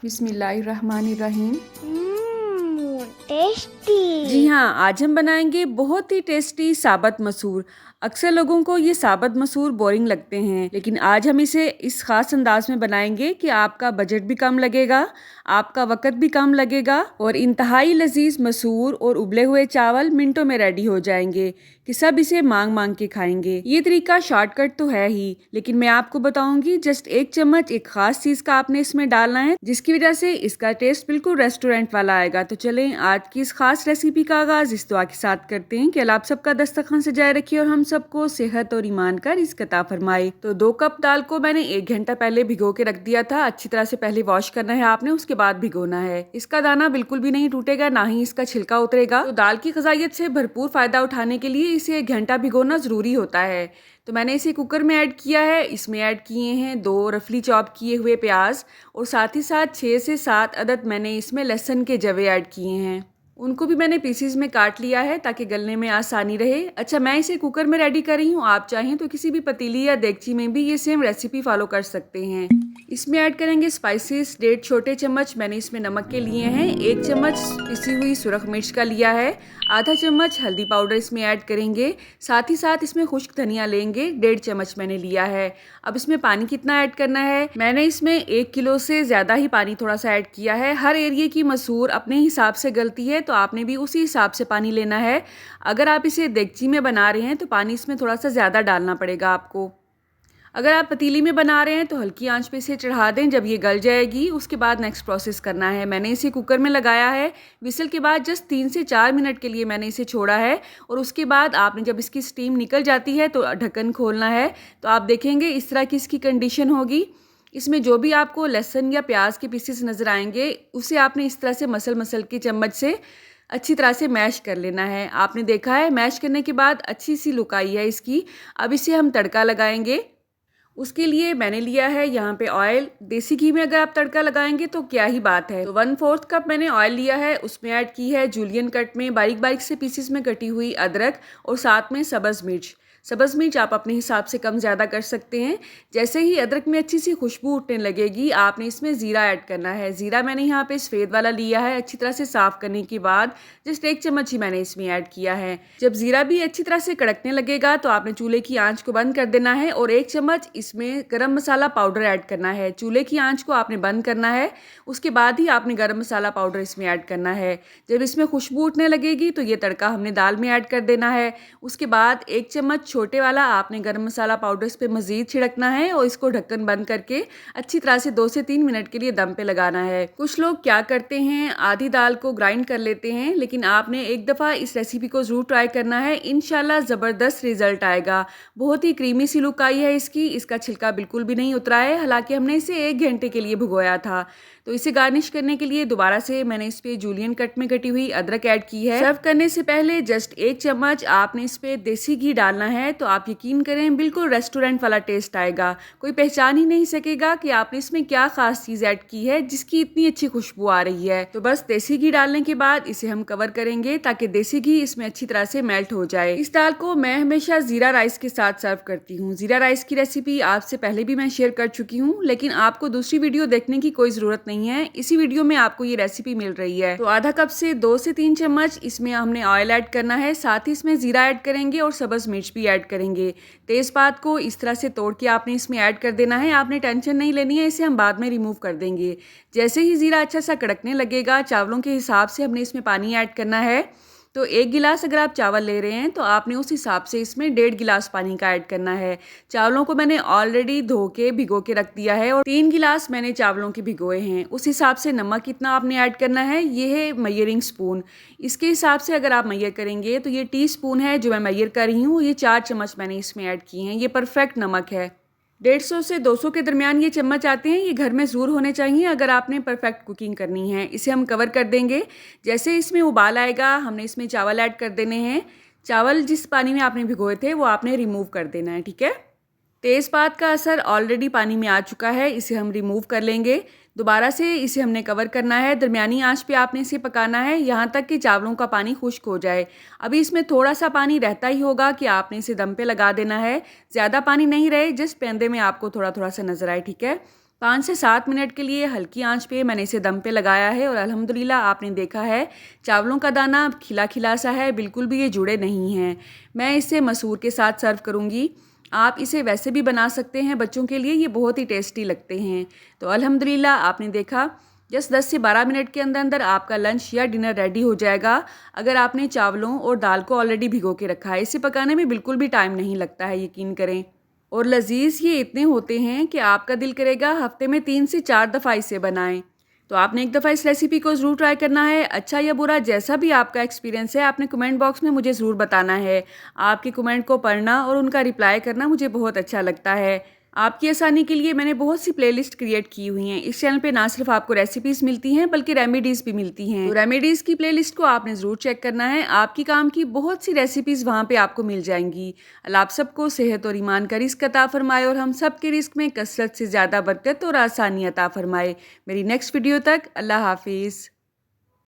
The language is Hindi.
बिस्मिल्लाहिर्रहमानिर्रहीम। टेस्टी। जी हाँ, आज हम बनाएंगे बहुत ही टेस्टी साबत मसूर। अक्सर लोगों को ये साबत मसूर बोरिंग लगते हैं, लेकिन आज हम इसे इस खास अंदाज में बनाएंगे कि आपका बजट भी कम लगेगा, आपका वक़्त भी कम लगेगा और इंतहाई लजीज मसूर और उबले हुए चावल मिनटों में रेडी हो जाएंगे कि सब इसे मांग मांग के खाएंगे। ये तरीका शॉर्टकट तो है ही, लेकिन मैं आपको बताऊंगी जस्ट 1 चम्मच एक खास चीज का आपने इसमें डालना है, जिसकी वजह से इसका टेस्ट बिल्कुल रेस्टोरेंट वाला आएगा। तो चलें आज की इस खास रेसिपी का आगाज इस दुआ के साथ करते हैं कि अल्लाह आप सबका दस्तरखान सजाए रखिए और हम सबको सेहत और ईमान का रिज़्क अता फरमाए। तो 2 कप दाल को मैंने 1 घंटा पहले भिगो के रख दिया था। अच्छी तरह से पहले वॉश करना है आपने, उसके बाद भिगोना है। इसका दाना बिल्कुल भी नहीं टूटेगा, ना ही इसका छिलका उतरेगा। तो दाल की ग़िज़ाइयत से भरपूर फायदा उठाने के लिए इसे 1 घंटा भिगोना जरूरी होता है। तो मैंने इसे कुकर में ऐड किया है। इसमें ऐड किए हैं 2 रफली चॉप किए हुए प्याज और साथ ही साथ 6 से 7 अदद मैंने इसमें लहसुन के जवे ऐड किए हैं। उनको भी मैंने पीसीज में काट लिया है ताकि गलने में आसानी रहे। अच्छा, मैं इसे कुकर में रेडी कर रही हूँ, आप चाहें तो किसी भी पतीली या देगची में भी ये सेम रेसिपी फॉलो कर सकते हैं। इसमें ऐड करेंगे स्पाइसेस। 1.5 छोटे चम्मच मैंने इसमें नमक के लिए हैं, 1 चम्मच पिसी हुई सुरख मिर्च का लिया है, आधा चम्मच हल्दी पाउडर इसमें ऐड करेंगे। साथ ही साथ इसमें खुश्क धनिया लेंगे, 1.5 चम्मच मैंने लिया है। अब इसमें पानी कितना ऐड करना है, मैंने इसमें 1 किलो से ज़्यादा ही पानी थोड़ा सा ऐड किया है। हर एरिया की मसूर अपने हिसाब से गलती है, तो आपने भी उसी हिसाब से पानी लेना है। अगर आप इसे देगची में बना रहे हैं तो पानी इसमें थोड़ा सा ज़्यादा डालना पड़ेगा आपको। अगर आप पतीली में बना रहे हैं तो हल्की आंच पे इसे चढ़ा दें। जब ये गल जाएगी उसके बाद नेक्स्ट प्रोसेस करना है। मैंने इसे कुकर में लगाया है। विसल के बाद जस्ट 3 से 4 मिनट के लिए मैंने इसे छोड़ा है और उसके बाद आपने जब इसकी स्टीम निकल जाती है तो ढक्कन खोलना है। तो आप देखेंगे इस तरह की इसकी कंडीशन होगी। इसमें जो भी आपको लहसुन या प्याज के पीसेस नज़र आएंगे उसे आपने इस तरह से मसल मसल के चम्मच से अच्छी तरह से मैश कर लेना है। आपने देखा है मैश करने के बाद अच्छी सी लुक आई है इसकी। अब इसे हम तड़का लगाएंगे। उसके लिए मैंने लिया है यहाँ पे ऑयल। देसी घी में अगर आप तड़का लगाएंगे तो क्या ही बात है। तो 1/4 कप मैंने ऑयल लिया है, उसमें ऐड की है जूलियन कट में बारीक बारीक से पीसेस में कटी हुई अदरक और साथ में सब्ज़ मिर्च। सब्ज़ मिर्च आप अपने हिसाब से कम ज़्यादा कर सकते हैं। जैसे ही अदरक में अच्छी सी खुशबू उठने लगेगी आपने इसमें ज़ीरा ऐड करना है। ज़ीरा मैंने यहाँ पे सफ़ेद वाला लिया है। अच्छी तरह से साफ़ करने के बाद जस्ट 1 चम्मच ही मैंने इसमें ऐड किया है। जब ज़ीरा भी अच्छी तरह से कड़कने लगेगा तो आपने चूल्हे की आंच को बंद कर देना है और 1 चम्मच इसमें गरम मसाला पाउडर ऐड करना है। चूल्हे की आंच को आपने बंद करना है, उसके बाद ही आपने गरम मसाला पाउडर इसमें ऐड करना है। जब इसमें खुशबू उठने लगेगी तो ये तड़का हमने दाल में ऐड कर देना है। उसके बाद 1 चम्मच छोटे वाला आपने गरम मसाला पाउडर इस पे मज़ीद छिड़कना है और इसको ढक्कन बंद करके अच्छी तरह से 2 से 3 मिनट के लिए दम पे लगाना है। कुछ लोग क्या करते हैं, आधी दाल को ग्राइंड कर लेते हैं, लेकिन आपने एक दफ़ा इस रेसिपी को ज़रूर ट्राई करना है। इंशाल्लाह ज़बरदस्त रिजल्ट आएगा। बहुत ही क्रीमी सी लुक आई है इसकी। इसका छिलका बिल्कुल भी नहीं उतरा है, हालांकि हमने इसे 1 घंटे के लिए भिगोया था। तो इसे गार्निश करने के लिए दोबारा से मैंने इस पे जूलियन कट में कटी हुई अदरक ऐड की है। सर्व करने से पहले जस्ट 1 चम्मच आपने इस पे देसी घी डालना है। तो आप यकीन करें बिल्कुल रेस्टोरेंट वाला टेस्ट आएगा। कोई पहचान ही नहीं सकेगा कि आपने इसमें क्या खास चीज़ ऐड की है जिसकी इतनी अच्छी खुशबू आ रही है। तो बस देसी घी डालने के बाद इसे हम कवर करेंगे ताकि देसी घी इसमें अच्छी तरह से मेल्ट हो जाए। इस दाल को मैं हमेशा ज़ीरा राइस के साथ सर्व करती हूँ। ज़ीरा राइस की रेसिपी आपसे पहले भी मैं शेयर कर चुकी हूँ, लेकिन आपको दूसरी वीडियो देखने की कोई ज़रूरत नहीं है। इसी वीडियो में आपको ये रेसिपी मिल रही है। तो आधा कप से 2 से 3 चम्मच इसमें हमने ऑयल ऐड करना है। साथ ही इसमें ज़ीरा ऐड करेंगे और सब्ज़ मिर्च भी ऐड करेंगे। तेज़पात को इस तरह से तोड़ के आपने इसमें ऐड कर देना है। आपने टेंशन नहीं लेनी है, इसे हम बाद में रिमूव कर देंगे। जैसे ही ज़ीरा अच्छा सा कड़कने लगेगा चावलों के हिसाब से हमने इसमें पानी ऐड करना है। तो 1 गिलास अगर आप चावल ले रहे हैं तो आपने उस हिसाब से इसमें 1.5 गिलास पानी का ऐड करना है। चावलों को मैंने ऑलरेडी धो के भिगो के रख दिया है और 3 गिलास मैंने चावलों के भिगोए हैं। उस हिसाब से नमक कितना आपने ऐड करना है, ये है मेजरिंग स्पून। इसके हिसाब से अगर आप मेजर करेंगे तो ये टी स्पून है जो मैं मेजर कर रही हूँ। ये 4 चम्मच मैंने इसमें ऐड किए हैं। ये परफेक्ट नमक है। 150 से 200 के दरमियान ये चम्मच आते हैं। ये घर में ज़रूर होने चाहिए अगर आपने परफेक्ट कुकिंग करनी है। इसे हम कवर कर देंगे। जैसे इसमें उबाल आएगा हमने इसमें चावल ऐड कर देने हैं। चावल जिस पानी में आपने भिगोए थे वो आपने रिमूव कर देना है, ठीक है। तेज़पात का असर ऑलरेडी पानी में आ चुका है, इसे हम रिमूव कर लेंगे। दोबारा से इसे हमने कवर करना है। दरमियानी आंच पे आपने इसे पकाना है यहाँ तक कि चावलों का पानी खुश्क हो जाए। अभी इसमें थोड़ा सा पानी रहता ही होगा कि आपने इसे दम पे लगा देना है। ज़्यादा पानी नहीं रहे, जिस पेंदे में आपको थोड़ा थोड़ा सा नज़र आए, ठीक है। 5 से 7 मिनट के लिए हल्की आंच पे मैंने इसे दम पे लगाया है और अल्हम्दुलिल्लाह आपने देखा है चावलों का दाना खिला खिला सा है, बिल्कुल भी ये जुड़े नहीं हैं। मैं इसे मसूर के साथ सर्व करूँगी। आप इसे वैसे भी बना सकते हैं बच्चों के लिए, ये बहुत ही टेस्टी लगते हैं। तो अल्हम्दुलिल्लाह आपने देखा जस्ट 10 से 12 मिनट के अंदर अंदर आपका लंच या डिनर रेडी हो जाएगा। अगर आपने चावलों और दाल को ऑलरेडी भिगो के रखा है, इसे पकाने में बिल्कुल भी टाइम नहीं लगता है, यकीन करें। और लजीज ये इतने होते हैं कि आपका दिल करेगा हफ्ते में 3 से 4 दफ़ा इसे बनाएं। तो आपने एक दफ़ा इस रेसिपी को ज़रूर ट्राई करना है। अच्छा या बुरा जैसा भी आपका एक्सपीरियंस है, आपने कमेंट बॉक्स में मुझे ज़रूर बताना है। आपके कमेंट को पढ़ना और उनका रिप्लाई करना मुझे बहुत अच्छा लगता है। आपकी आसानी के लिए मैंने बहुत सी प्लेलिस्ट क्रिएट की हुई हैं। इस चैनल पे ना सिर्फ आपको रेसिपीज़ मिलती हैं बल्कि रेमेडीज़ भी मिलती हैं। तो रेमेडीज़ की प्लेलिस्ट को आपने ज़रूर चेक करना है। आपकी काम की बहुत सी रेसिपीज़ वहाँ पे आपको मिल जाएंगी। अल्लाह आप सबको सेहत और ईमान का रिस्क अता फरमाए और हम सब के रिस्क में कसरत से ज़्यादा बरकत और आसानी अता फरमाए। मेरी नेक्स्ट वीडियो तक अल्लाह हाफिज़।